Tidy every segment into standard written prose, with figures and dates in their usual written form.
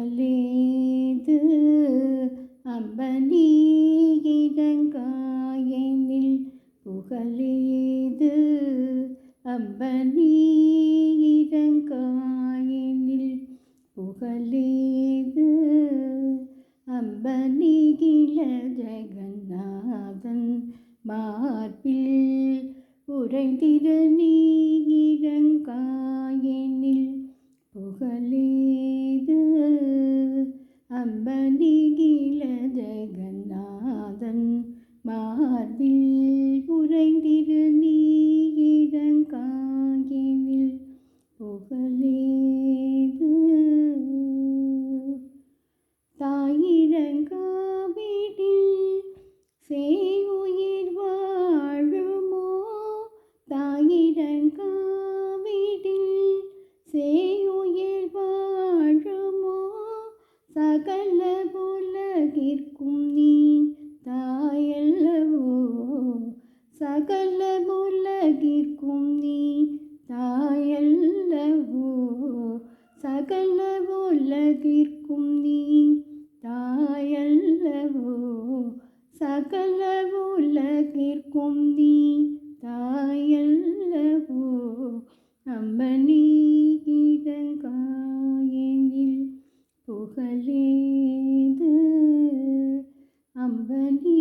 புகழேது அம்பனி இறங்காயெனில் புகழேது அம்பனி இறங்காயெனில் புகழேது அம்பனிகில ஜெகநாதன் மார்பில் உறைந்திட நீ இறங்காயெனில் புகழேது அம்பனிகில ஜெகநாதன் மார்பில் உறைந்திட நீ இறங்காயெனில் புகழேது தாயிரங்காவிடில் சேயுயிர் வாழுமோ தாயிரங்காவிடில் சேயுயிர் வாழுமோ சகல உலகிற்கும் நீ தாயல்லவோ சகல உலகிற்கும் நீ தாயல்லவோ சகல உலகிற்கும் நீ தாயல்லவோ சகல உலகிற்கும் நீ தாயல்லவோ அம்பனி இறங்காயெனில் புகழேது அம்பனி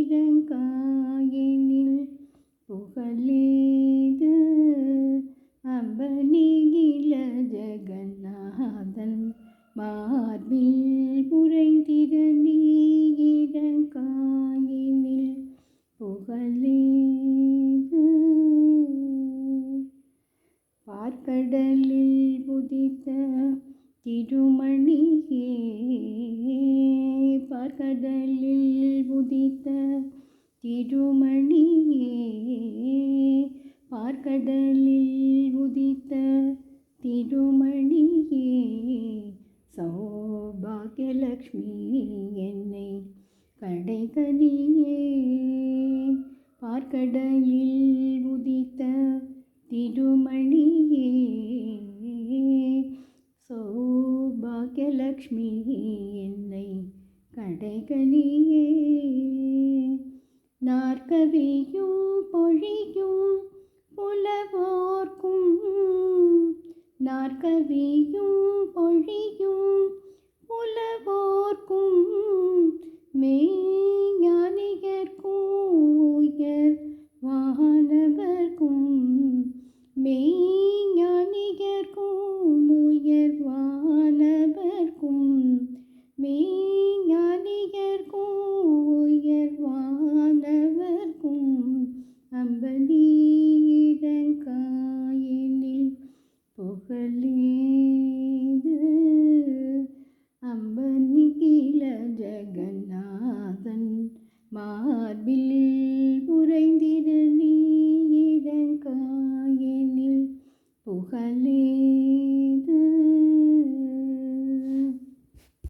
இறங்காயெனில் புகழேது அம்பனிகில ஜெகநாதன் மார்பில் உறைந்திட நீ இறங்காயெனில் புகழேது பார்க்கடலில் உதித்த திருமணியே பார்க்கடலில் உதித்த திருமணியே பார்க்கடலில் உதித்த திருமணியே சௌபாகியலக்ஷ்மி என்னை கடைகனியே பார்க்கடலில் உதித்த திருமணியே சௌபாகியலக்ஷ்மி என்னை கடைகனியே நாற்கவியும் பொழியும் புலவோர்க்கும் நாற்கவியும் பொழியும் புலவோர்க்கும் மெய்ஞானிகர்க்கும் உயர் வானவர்க்கும் மெய்ஞானிகர்க்கும் உயர் வானவர்க்கும் மெய்ஞானிகர்க்கும் உயர் வானவர்க்கும் அம்பனி இறங்காயெனில் புகழேது அம்பனிகில ஜெகநாதன்